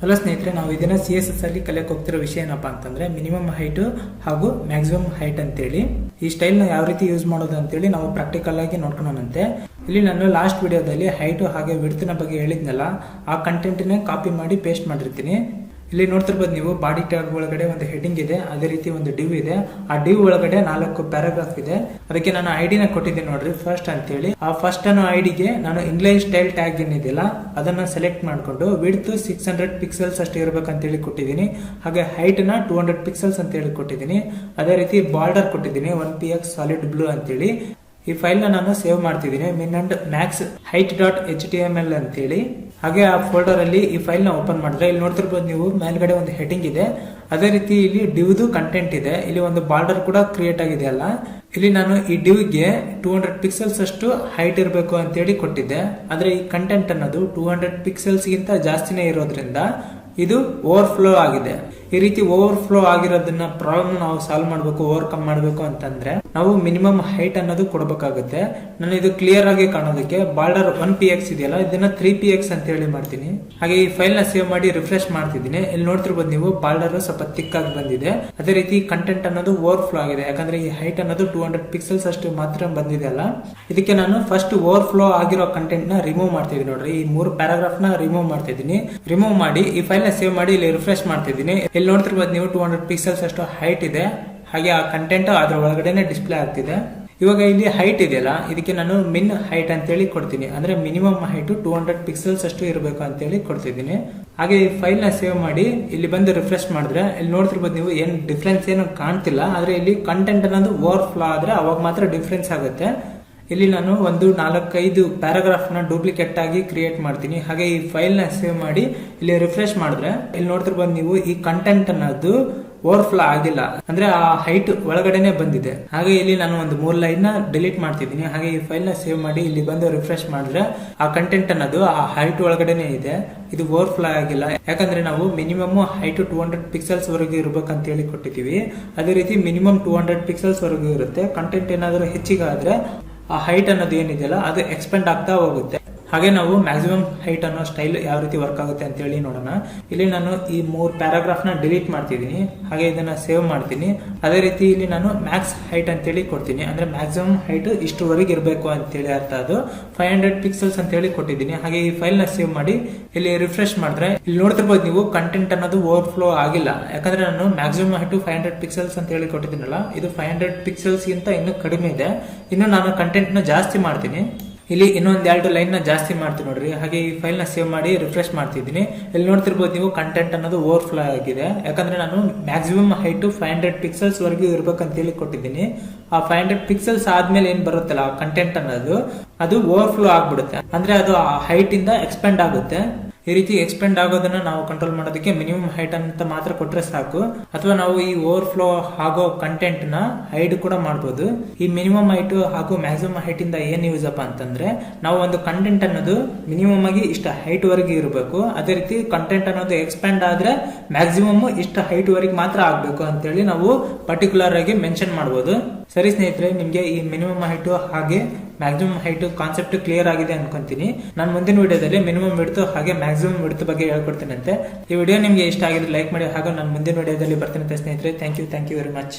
Hello ಸ್ನೇಹಿತರೆ, ನಾವು ಇದನ್ನ CSS ಅಲ್ಲಿ ಕಲಿಯಕ್ಕೆ ಹೋಗ್ತಿರೋ ವಿಷಯ ಏನಪ್ಪಾ ಅಂತಂದ್ರೆ ಮಿನಿಮಮ್ ಹೈಟ್ ಹಾಗೂ ಮ್ಯಾಕ್ಸಿಮಮ್ ಹೈಟ್ ಅಂತೇಳಿ ಈ ಸ್ಟೈಲ್ ನ ಯಾವ ರೀತಿ ಯೂಸ್ ಮಾಡೋದು ಅಂತೇಳಿ ನಾವು ಪ್ರಾಕ್ಟಿಕಲ್ ಆಗಿ ನೋಡ್ಕೊಳ್ಳೋಣಂತೆ. ಇಲ್ಲಿ ನಾನು ಲಾಸ್ಟ್ ವಿಡಿಯೋದಲ್ಲಿ ಹೈಟ್ ಹಾಗೆ ವಿಡ್ತ್ ನ ಬಗ್ಗೆ ಹೇಳಿದ್ನಲ್ಲ, ಆ ಕಂಟೆಂಟ್ ನೇ ಕಾಪಿ ಮಾಡಿ ಪೇಸ್ಟ್ ಮಾಡಿರ್ತೀನಿ. ಇಲ್ಲಿ ನೋಡ್ತಿರ್ಬೋದು ನೀವು, ಬಾಡಿ ಟ್ಯಾಗ್ ಒಳಗಡೆ ಒಂದು ಹೆಡಿಂಗ್ ಇದೆ, ಅದೇ ರೀತಿ ಒಂದು ಡಿವ್ ಇದೆ. ಆ ಡಿವ್ ಒಳಗಡೆ 4 ಪ್ಯಾರಾಗ್ರಾಫ್ ಇದೆ. ಅದಕ್ಕೆ ನಾನು ಐಡಿನ ಕೊಟ್ಟಿದ್ದೀನಿ ನೋಡ್ರಿ, ಫಸ್ಟ್ ಅಂತೇಳಿ. ಆ ಫಸ್ಟ್ ಅನ್ನೋ ಐಡಿಗೆ ನಾನು ಇನ್ಲೈನ್ ಸ್ಟೈಲ್ ಟ್ಯಾಗ್ ಏನಿದೆಯಲ್ಲ ಅದನ್ನ ಸೆಲೆಕ್ಟ್ ಮಾಡ್ಕೊಂಡು ವಿಡ್ತ್ 600 ಪಿಕ್ಸೆಲ್ಸ್ ಅಷ್ಟು ಇರಬೇಕಂತೇಳಿ ಕೊಟ್ಟಿದ್ದೀನಿ. ಹಾಗೆ ಹೈಟ್ ನ 200 ಪಿಕ್ಸೆಲ್ಸ್ ಅಂತೇಳಿ ಕೊಟ್ಟಿದ್ದೀನಿ. ಅದೇ ರೀತಿ ಬಾರ್ಡರ್ ಕೊಟ್ಟಿದ್ದೀನಿ 1px ಸಾಲಿಡ್ ಬ್ಲೂ ಅಂತೇಳಿ. ಈ ಫೈಲ್ ನ ನಾನು ಸೇವ್ ಮಾಡ್ತಿದ್ದೀನಿ min and max height.html ಅಂತೇಳಿ. ಹಾಗೆ ಆ ಫೋಲ್ಡರ್ ಅಲ್ಲಿ ಈ ಫೈಲ್ ನ ಓಪನ್ ಮಾಡಿದ್ರೆ ಇಲ್ಲಿ ನೋಡ್ತಿರ್ಬೋದು ನೀವು, ಮೇಲ್ಗಡೆ ಒಂದು ಹೆಡಿಂಗ್ ಇದೆ, ಅದೇ ರೀತಿ ಇಲ್ಲಿ ಡಿವ್ದು ಕಂಟೆಂಟ್ ಇದೆ. ಇಲ್ಲಿ ಒಂದು ಬಾರ್ಡರ್ ಕೂಡ ಕ್ರಿಯೇಟ್ ಆಗಿದೆ ಅಲ್ಲ. ಇಲ್ಲಿ ನಾನು ಈ ಡಿವ್ಗೆ 200 ಪಿಕ್ಸೆಲ್ಸ್ ಅಷ್ಟು ಹೈಟ್ ಇರಬೇಕು ಅಂತೇಳಿ ಕೊಟ್ಟಿದ್ದೆ. ಆದ್ರೆ ಈ ಕಂಟೆಂಟ್ ಅನ್ನೋದು 200 ಪಿಕ್ಸೆಲ್ಸ್ ಗಿಂತ ಜಾಸ್ತಿನೇ ಇರೋದ್ರಿಂದ ಇದು ಓವರ್ಫ್ಲೋ ಆಗಿದೆ. ಈ ರೀತಿ ಓವರ್ಫ್ಲೋ ಆಗಿರೋದನ್ನ ಪ್ರಾಬ್ಲಮ್ ನಾವು ಸಾಲ್ವ್ ಮಾಡಬೇಕು, ಓವರ್ಕಮ್ ಮಾಡಬೇಕು ಅಂತಂದ್ರೆ ನಾವು ಮಿನಿಮಮ್ ಹೈಟ್ ಅನ್ನೋದು ಕೊಡಬೇಕಾಗುತ್ತೆ. ನಾನು ಇದು ಕ್ಲಿಯರ್ ಆಗಿ ಕಾಣೋದಕ್ಕೆ ಬಾರ್ಡರ್ 1px ಇದೆಯಲ್ಲ, ಇದನ್ನ 3px ಅಂತ ಹೇಳಿ ಮಾಡ್ತೀನಿ. ಹಾಗೆ ಈ ಫೈಲ್ ನ ಸೇವ್ ಮಾಡಿ ರಿಫ್ರೆಶ್ ಮಾಡ್ತಿದ್ದೀನಿ. ಇಲ್ಲಿ ನೋಡ್ತಿರ್ಬೋದು ನೀವು, ಬಾರ್ಡರ್ ಸ್ವಲ್ಪ ತಿಕ್ ಆಗಿ ಬಂದಿದೆ. ಅದೇ ರೀತಿ ಕಂಟೆಂಟ್ ಅನ್ನೋದು ಓವರ್ಫ್ಲೋ ಆಗಿದೆ, ಯಾಕಂದ್ರೆ ಈ ಹೈಟ್ ಅನ್ನೋದು 200 ಪಿಕ್ಸೆಲ್ಸ್ ಅಷ್ಟು ಮಾತ್ರ ಬಂದಿದೆ ಅಲ್ಲ. ಇದಕ್ಕೆ ನಾನು ಫಸ್ಟ್ ಓವರ್ಫ್ಲೋ ಆಗಿರೋ ಕಂಟೆಂಟ್ ನ ರಿಮೂವ್ ಮಾಡ್ತಿದ್ದೀನಿ ನೋಡ್ರಿ. ಈ 3 ಪ್ಯಾರಾಗ್ರಾಫ್ ನ ರಿಮೂವ್ ಮಾಡ್ತಿದ್ದೀನಿ. ರಿಮೂವ್ ಮಾಡಿ ಈ ಫೈಲ್ ನ ಸೇವ್ ಮಾಡಿ ಇಲ್ಲಿ ರಿಫ್ರೆಶ್ ಮಾಡ್ತಿದ್ದೀನಿ. ಇಲ್ಲಿ ನೋಡ್ತಿರ್ಬೋದು ನೀವು, 200 ಪಿಕ್ಸೆಲ್ಸ್ ಅಷ್ಟು ಹೈಟ್ ಇದೆ. ಹಾಗೆ ಆ ಕಂಟೆಂಟ್ ಅದ್ರ ಒಳಗಡೆನೆ ಡಿಸ್ಪ್ಲೇ ಆಗ್ತಿದೆ. ಇವಾಗ ಇಲ್ಲಿ ಹೈಟ್ ಇದೆಯಲ್ಲ, ಇದಕ್ಕೆ ನಾನು ಮಿನ್ ಹೈಟ್ ಅಂತೇಳಿ ಕೊಡ್ತೀನಿ. ಅಂದ್ರೆ ಮಿನಿಮಮ್ ಹೈಟ್ 200 ಪಿಕ್ಸೆಲ್ಸ್ ಅಷ್ಟು ಇರಬೇಕು ಅಂತೇಳಿ ಕೊಡ್ತಿದ್ದೀನಿ. ಹಾಗೆ ಈ ಫೈಲ್ ನ ಸೇವ್ ಮಾಡಿ ಇಲ್ಲಿ ಬಂದು ರಿಫ್ರೆಶ್ ಮಾಡಿದ್ರೆ ಇಲ್ಲಿ ನೋಡ್ತಿರ್ಬೋದು ನೀವು, ಏನ್ ಡಿಫ್ರೆನ್ಸ್ ಏನು ಕಾಣ್ತಿಲ್ಲ. ಆದ್ರೆ ಇಲ್ಲಿ ಕಂಟೆಂಟ್ ಅನ್ನೋದು ಓವರ್ಫ್ಲೋ ಆದ್ರೆ ಅವಾಗ ಮಾತ್ರ ಡಿಫ್ರೆನ್ಸ್ ಆಗುತ್ತೆ. ಇಲ್ಲಿ ನಾನು ಒಂದು 4-5 ಪ್ಯಾರಾಗ್ರಾಫ್ ನ ಡೂಪ್ಲಿಕೇಟ್ ಆಗಿ ಕ್ರಿಯೇಟ್ ಮಾಡ್ತೀನಿ. ಹಾಗೆ ಈ ಫೈಲ್ ನ ಸೇವ್ ಮಾಡಿ ಇಲ್ಲಿ ರಿಫ್ರೆಶ್ ಮಾಡಿದ್ರೆ ಇಲ್ಲಿ ನೋಡ್ತಿರ್ಬೋದು ನೀವು, ಈ ಕಂಟೆಂಟ್ ಅನ್ನೋದು ಓವರ್ಫ್ಲೋ ಆಗಿಲ್ಲ, ಅಂದ್ರೆ ಆ ಹೈಟ್ ಒಳಗಡೆನೆ ಬಂದಿದೆ. ಹಾಗೆ ಇಲ್ಲಿ ನಾನು ಒಂದು 3 ಲೈನ್ ನ ಡಿಲೀಟ್ ಮಾಡ್ತಿದ್ದೀನಿ. ಹಾಗೆ ಈ ಫೈಲ್ ನ ಸೇವ್ ಮಾಡಿ ಇಲ್ಲಿ ಬಂದು ರಿಫ್ರೆಶ್ ಮಾಡಿದ್ರೆ ಆ ಕಂಟೆಂಟ್ ಅನ್ನೋದು ಆ ಹೈಟ್ ಒಳಗಡೆನೆ ಇದೆ. ಇದು ಓವರ್ಫ್ಲೋ ಆಗಿಲ್ಲ, ಯಾಕಂದ್ರೆ ನಾವು ಮಿನಿಮಮ್ ಹೈಟ್ 200 ಪಿಕ್ಸೆಲ್ಸ್ ವರೆಗೂ ಇರ್ಬೇಕಂತ ಹೇಳಿ ಕೊಟ್ಟಿದ್ದೀವಿ. ಅದೇ ರೀತಿ ಮಿನಿಮಮ್ 200 ಪಿಕ್ಸೆಲ್ಸ್ ವರೆಗೂ ಇರುತ್ತೆ. ಕಂಟೆಂಟ್ ಏನಾದರೂ ಹೆಚ್ಚಿಗೆ ಆದ್ರೆ ಆ ಹೈಟ್ ಅನ್ನೋದು ಏನಿದೆಯಲ್ಲ ಅದು ಎಕ್ಸ್ಪೆಂಡ್ ಆಗ್ತಾ ಹೋಗುತ್ತೆ. ಹಾಗೆ ನಾವು ಮ್ಯಾಕ್ಸಿಮಮ್ ಹೈಟ್ ಅನ್ನೋ ಸ್ಟೈಲ್ ಯಾವ ರೀತಿ ವರ್ಕ್ ಆಗುತ್ತೆ ಅಂತ ಹೇಳಿ ನೋಡೋಣ. ಇಲ್ಲಿ ನಾನು ಈ 3 ಪ್ಯಾರಾಗ್ರಾಫ್ ನ ಡಿಲೀಟ್ ಮಾಡ್ತಿದ್ದೀನಿ. ಹಾಗೆ ಇದನ್ನ ಸೇವ್ ಮಾಡ್ತೀನಿ. ಅದೇ ರೀತಿ ಇಲ್ಲಿ ನಾನು ಮ್ಯಾಕ್ಸ್ ಹೈಟ್ ಅಂತೇಳಿ ಕೊಡ್ತೀನಿ. ಅಂದ್ರೆ ಮ್ಯಾಕ್ಸಿಮಮ್ ಹೈಟ್ ಇಷ್ಟುವರೆಗೆ ಇರಬೇಕು ಅಂತೇಳಿ ಅರ್ಥ. ಅದು 500 ಪಿಕ್ಸೆಲ್ಸ್ ಅಂತ ಹೇಳಿ ಕೊಟ್ಟಿದ್ದೀನಿ. ಹಾಗೆ ಈ ಫೈಲ್ ನ ಸೇವ್ ಮಾಡಿ ಇಲ್ಲಿ ರಿಫ್ರೆಶ್ ಮಾಡಿದ್ರೆ ಇಲ್ಲಿ ನೋಡ್ತಿರ್ಬೋದು ನೀವು, ಕಂಟೆಂಟ್ ಅನ್ನೋದು ಓವರ್ಫ್ಲೋ ಆಗಿಲ್ಲ, ಯಾಕಂದ್ರೆ ನಾನು ಮ್ಯಾಕ್ಸಿಮಮ್ ಹೈಟ್ 500 ಪಿಕ್ಸೆಲ್ಸ್ ಅಂತ ಹೇಳಿ ಕೊಟ್ಟಿದ್ದೀನಲ್ಲ, ಇದು 500 ಪಿಕ್ಸೆಲ್ಸ್ ಗಿಂತ ಇನ್ನೂ ಕಡಿಮೆ ಇದೆ. ಇನ್ನು ನಾನು ಕಂಟೆಂಟ್ ನ ಜಾಸ್ತಿ ಮಾಡ್ತೀನಿ. ಇಲ್ಲಿ ಇನ್ನೊಂದ್ 2 ಲೈನ್ ನ ಜಾಸ್ತಿ ಮಾಡ್ತೀನಿ ನೋಡ್ರಿ. ಹಾಗೆ ಈ ಫೈಲ್ ನ ಸೇವ್ ಮಾಡಿ ರಿಫ್ರೆಶ್ ಮಾಡ್ತಿದ್ದೀನಿ. ಇಲ್ಲಿ ನೋಡ್ತಿರ್ಬೋದು ನೀವು, ಕಂಟೆಂಟ್ ಅನ್ನೋದು ಓವರ್ಫ್ಲೋ ಆಗಿದೆ, ಯಾಕಂದ್ರೆ ನಾನು ಮ್ಯಾಕ್ಸಿಮಮ್ ಹೈಟ್ 500 ಪಿಕ್ಸೆಲ್ಸ್ ವರೆಗೂ ಇರ್ಬೇಕಂತ ಹೇಳಿ ಕೊಟ್ಟಿದ್ದೀನಿ. ಆ 500 ಪಿಕ್ಸೆಲ್ಸ್ ಆದ್ಮೇಲೆ ಏನ್ ಬರುತ್ತಲ್ಲ ಆ ಕಂಟೆಂಟ್ ಅನ್ನೋದು, ಅದು ಓವರ್ಫ್ಲೋ ಆಗ್ಬಿಡುತ್ತೆ. ಅಂದ್ರೆ ಅದು ಆ ಹೈಟ್ ಇಂದ ಎಕ್ಸ್ಪೆಂಡ್ ಆಗುತ್ತೆ. ಈ ರೀತಿ ಎಕ್ಸ್ಪೆಂಡ್ ಆಗೋದನ್ನ ನಾವು ಕಂಟ್ರೋಲ್ ಮಾಡೋದಕ್ಕೆ ಮಿನಿಮಮ್ ಹೈಟ್ ಅಂತ ಮಾತ್ರ ಕೊಟ್ರೆ ಸಾಕು. ಅಥವಾ ನಾವು ಈ ಓವರ್ಫ್ಲೋ ಆಗೋ ಕಂಟೆಂಟ್ ನ ಹೈಡ್ ಕೂಡ ಮಾಡಬಹುದು. ಈ ಮಿನಿಮಮ್ ಹೈಟ್ ಹಾಗೂ ಮ್ಯಾಕ್ಸಿಮಮ್ ಹೈಟ್ ಇಂದ ಏನ್ ಯೂಸ್ ಅಪ್ಪ ಅಂತಂದ್ರೆ, ನಾವು ಒಂದು ಕಂಟೆಂಟ್ ಅನ್ನೋದು ಮಿನಿಮಮ್ ಆಗಿ ಇಷ್ಟ ಹೈಟ್ ವರೆಗೆ ಇರಬೇಕು. ಅದೇ ರೀತಿ ಕಂಟೆಂಟ್ ಅನ್ನೋದು ಎಕ್ಸ್ಪೆಂಡ್ ಆದ್ರೆ ಮ್ಯಾಕ್ಸಿಮಮ್ ಇಷ್ಟ ಹೈಟ್ ವರೆಗೆ ಮಾತ್ರ ಆಗ್ಬೇಕು ಅಂತೇಳಿ ನಾವು ಪರ್ಟಿಕ್ಯುಲರ್ ಆಗಿ ಮೆನ್ಷನ್ ಮಾಡಬಹುದು. ಸರಿ ಸ್ನೇಹಿತರೆ, ನಿಮ್ಗೆ ಈ ಮಿನಿಮಮ್ ಹೈಟ್ ಹಾಗೆ ಮ್ಯಾಕ್ಸಿಮಮ್ ಹೈಟ್ ಕಾನ್ಸೆಪ್ಟ್ ಕ್ಲಿಯರ್ ಆಗಿದೆ ಅನ್ಕೊಂತೀನಿ. ನಾನು ಮುಂದಿನ ವಿಡಿಯೋದಲ್ಲಿ ಮಿನಿಮಮ್ ವಿಡ್ತ್ ಹಾಗೆ ಮ್ಯಾಕ್ಸಿಮಮ್ ವಿಡ್ತ್ ಬಗ್ಗೆ ಹೇಳ್ಕೊಡ್ತೀನಿ ಅಂತೆ. ಈ ವಿಡಿಯೋ ನಿಮ್ಗೆ ಇಷ್ಟ ಆಗಿದ್ರೆ ಲೈಕ್ ಮಾಡಿ. ಹಾಗೂ ನಾನು ಮುಂದಿನ ವಿಡಿಯೋದಲ್ಲಿ ಬರ್ತೀನಿ ಸ್ನೇಹಿತರೆ. Thank you very much.